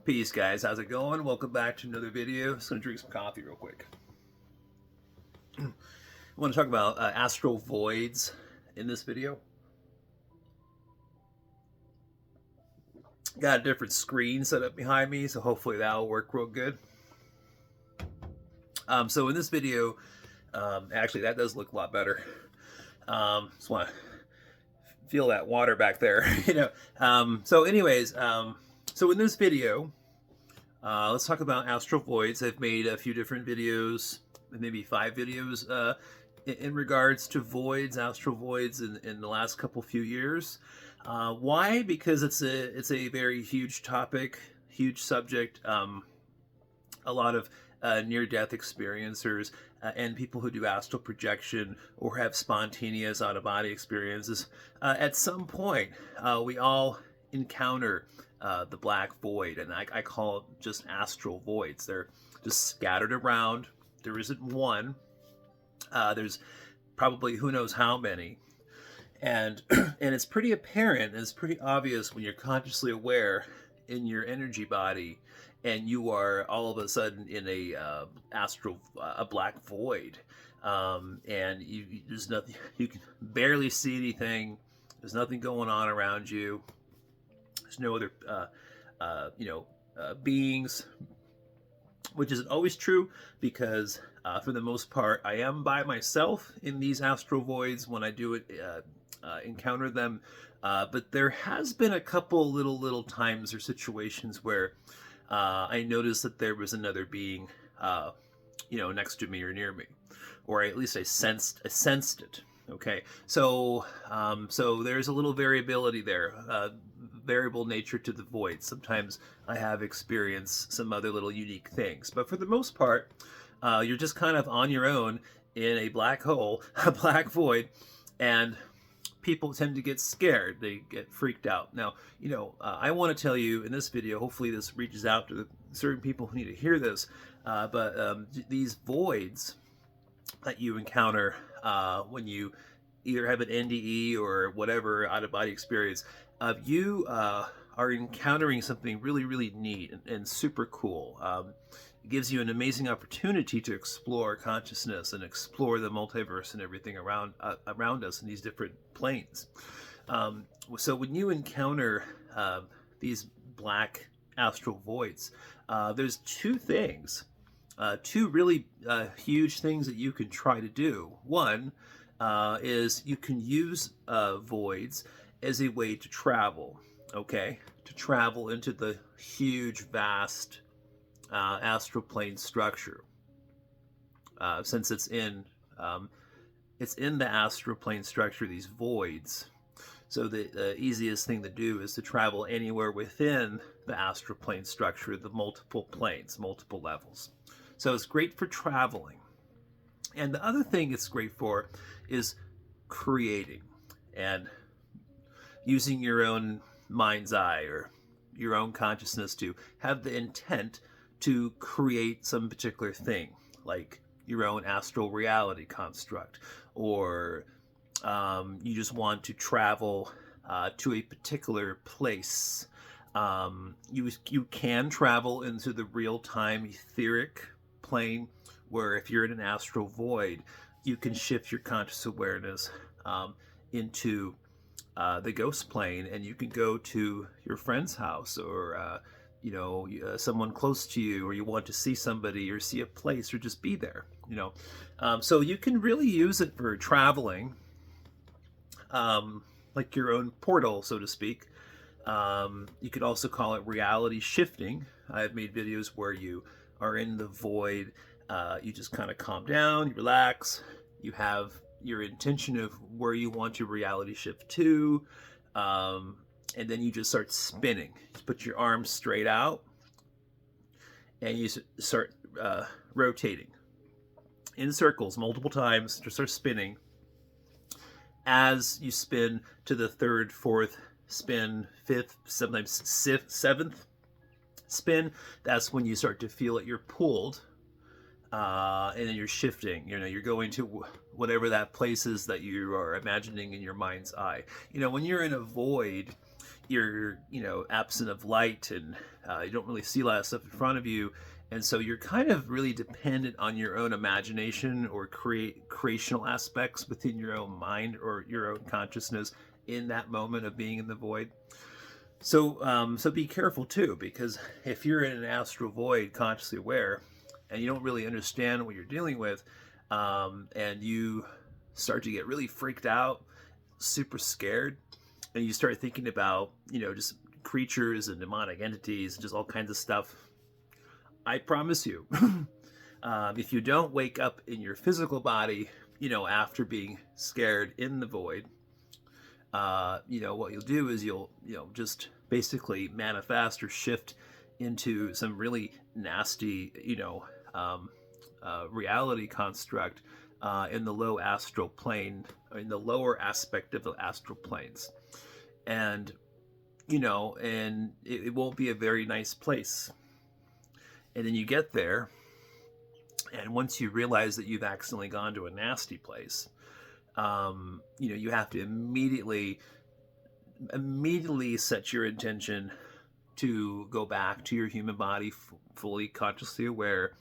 Peace, guys. How's it going? Welcome back to another video. Just gonna drink some coffee real quick. I want to talk about astral voids in this video. Got a different screen set up behind me, so hopefully that'll work real good. So in this video, actually that does look a lot better. Just want to feel that water back there, So anyways, so in this video, let's talk about astral voids. I've made a few different videos, maybe 5 videos in regards to voids, astral voids in the last few years. Why? Because it's a very huge topic, huge subject. A lot of near-death experiencers and people who do astral projection or have spontaneous out-of-body experiences, at some point we all encounter the black void, and I call it just astral voids. They're just scattered around. There isn't one. There's probably who knows how many, and and it's pretty apparent, and it's pretty obvious when you're consciously aware in your energy body, and you are all of a sudden in a black void, and there's nothing. You can barely see anything. There's nothing going on around you. There's no other, beings, which isn't always true because for the most part, I am by myself in these astral voids when I do encounter them. But there has been a couple little times or situations where I noticed that there was another being, next to me or near me, or at least I sensed it. Okay, so there's a little variability there, variable nature to the void. Sometimes I have experienced some other little unique things, but for the most part, you're just kind of on your own in a black hole, a black void, and people tend to get scared. They get freaked out. Now, I want to tell you in this video, hopefully this reaches out to certain people who need to hear this, but these voids that you encounter when you either have an NDE or whatever out-of-body experience, you are encountering something really neat and super cool. It gives you an amazing opportunity to explore consciousness and explore the multiverse and everything around us in these different planes. So when you encounter these black astral voids, there's two things. Two really huge things that you can try to do. One is you can use voids as a way to travel, okay? To travel into the huge, vast astral plane structure. Since it's in the astral plane structure, these voids. So the easiest thing to do is to travel anywhere within the astral plane structure, the multiple planes, multiple levels. So it's great for traveling. And the other thing it's great for is creating and using your own mind's eye or your own consciousness to have the intent to create some particular thing, like your own astral reality construct, or you just want to travel to a particular place. You can travel into the real-time etheric plane, where if you're in an astral void, you can shift your conscious awareness into the ghost plane, and you can go to your friend's house, or someone close to you, or you want to see somebody or see a place or just be there. So you can really use it for traveling, like your own portal, so to speak. You could also call it reality shifting. I've made videos where you are in the void. You just kind of calm down, you relax, you have your intention of where you want your reality shift to, and then you just start spinning. You put your arms straight out, and you start rotating in circles multiple times. Just start spinning. As you spin to the 3rd, 4th spin, 5th, sometimes 7th spin, that's when you start to feel that you're pulled, and then you're shifting. You're going to whatever that place is that you are imagining in your mind's eye. When you're in a void, you're, you know, absent of light, and you don't really see a lot of stuff in front of you. And so you're kind of really dependent on your own imagination or creational aspects within your own mind or your own consciousness in that moment of being in the void. So be careful too, because if you're in an astral void, consciously aware, and you don't really understand what you're dealing with, and you start to get really freaked out, super scared, and you start thinking about, you know, just creatures and demonic entities and just all kinds of stuff, I promise you, if you don't wake up in your physical body, you know, after being scared in the void, you know, what you'll do is you'll, you know, just basically manifest or shift into some really nasty, you know, reality construct in the low astral plane, in the lower aspect of the astral planes. And, you know, and it won't be a very nice place. And then you get there, and once you realize that you've accidentally gone to a nasty place, you know, you have to immediately set your intention to go back to your human body, fully consciously aware,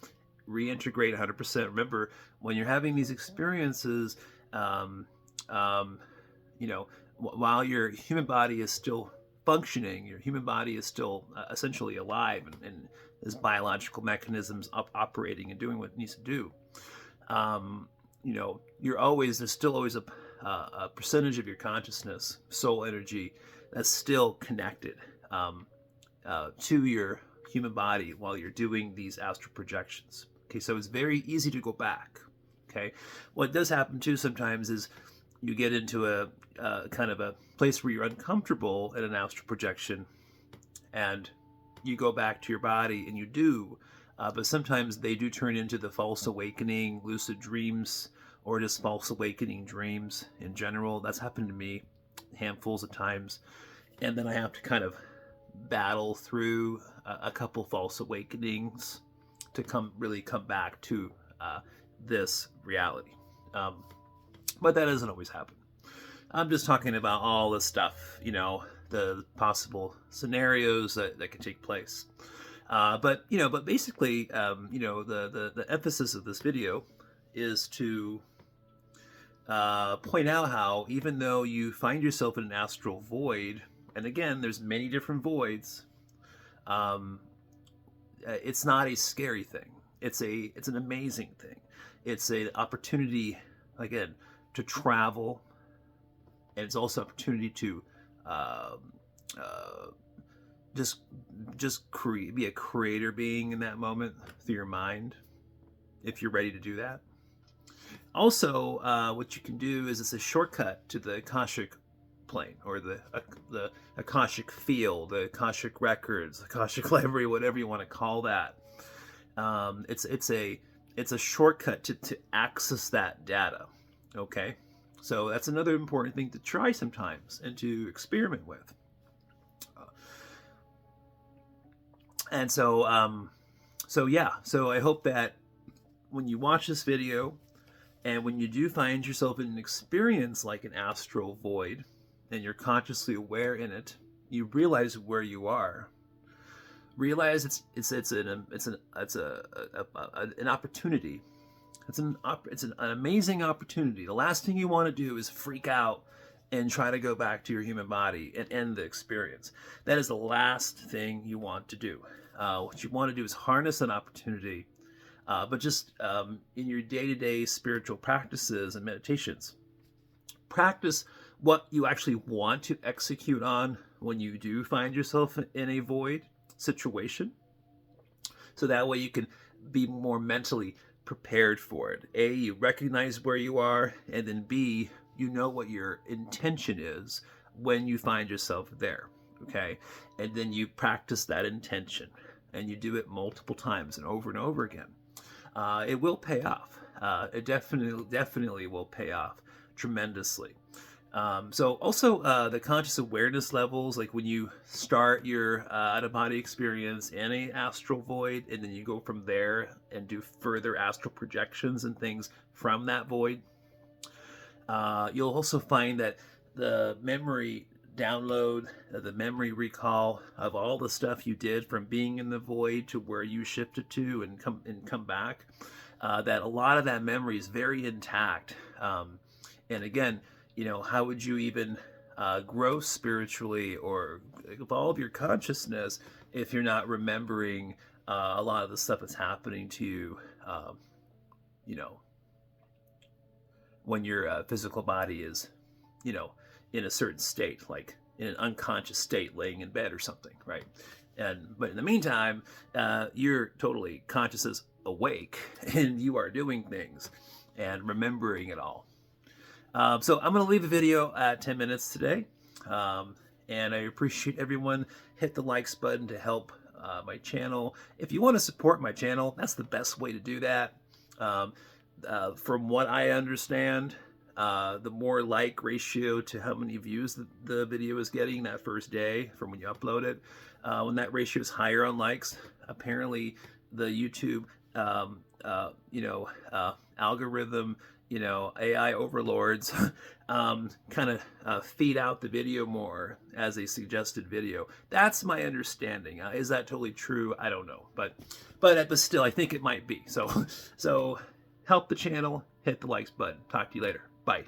reintegrate 100%. Remember, when you're having these experiences, you know, while your human body is still functioning, your human body is still essentially alive, and there's biological mechanisms operating and doing what it needs to do. You know, there's still always a percentage of your consciousness, soul energy, that's still connected to your human body while you're doing these astral projections. Okay, so it's very easy to go back. Okay, what does happen too sometimes is you get into a kind of a place where you're uncomfortable in an astral projection, and you go back to your body, and you do, but sometimes they do turn into the false awakening, lucid dreams, or just false awakening dreams in general. That's happened to me handfuls of times, and then I have to kind of battle through a couple false awakenings to come back to this reality. But that doesn't always happen. I'm just talking about all the stuff, you know, the possible scenarios that could take place. But basically, you know, the emphasis of this video is to point out how, even though you find yourself in an astral void, and again, there's many different voids, it's not a scary thing. It's an amazing thing. It's an opportunity, again, to travel, and it's also an opportunity to be a creator being in that moment through your mind, if you're ready to do that. Also, what you can do is it's a shortcut to the Akashic plane, or the Akashic field, the Akashic records, Akashic library, whatever you want to call that. It's a shortcut to access that data. Okay, so that's another important thing to try sometimes and to experiment with. And so I hope that when you watch this video, and when you do find yourself in an experience like an astral void, and you're consciously aware in it, you realize where you are. Realize it's an opportunity. It's an amazing opportunity. The last thing you want to do is freak out and try to go back to your human body and end the experience. That is the last thing you want to do. What you want to do is harness an opportunity, but just in your day-to-day spiritual practices and meditations, practice what you actually want to execute on when you do find yourself in a void situation, so that way you can be more mentally prepared for it. A, you recognize where you are, and then B, you know what your intention is when you find yourself there. Okay, and then you practice that intention, and you do it multiple times and over again. It will pay off. It definitely will pay off tremendously. So also the conscious awareness levels, like when you start your out-of-body experience in a astral void, and then you go from there and do further astral projections and things from that void, you'll also find that the memory download the memory recall of all the stuff you did from being in the void to where you shifted to and come back, that a lot of that memory is very intact. And again, how would you even grow spiritually or evolve your consciousness if you're not remembering a lot of the stuff that's happening to you, when your physical body is, in a certain state, like in an unconscious state, laying in bed or something, right? But in the meantime, you're totally conscious as awake, and you are doing things and remembering it all. So I'm going to leave the video at 10 minutes today, and I appreciate everyone. Hit the likes button to help my channel. If you want to support my channel, that's the best way to do that. From what I understand, the more like ratio to how many views the video is getting that first day from when you upload it, when that ratio is higher on likes, apparently the YouTube algorithm, AI overlords kind of feed out the video more as a suggested video. That's my understanding. Is that totally true? I don't know, but still, I think it might be. So help the channel, hit the likes button. Talk to you later. Bye.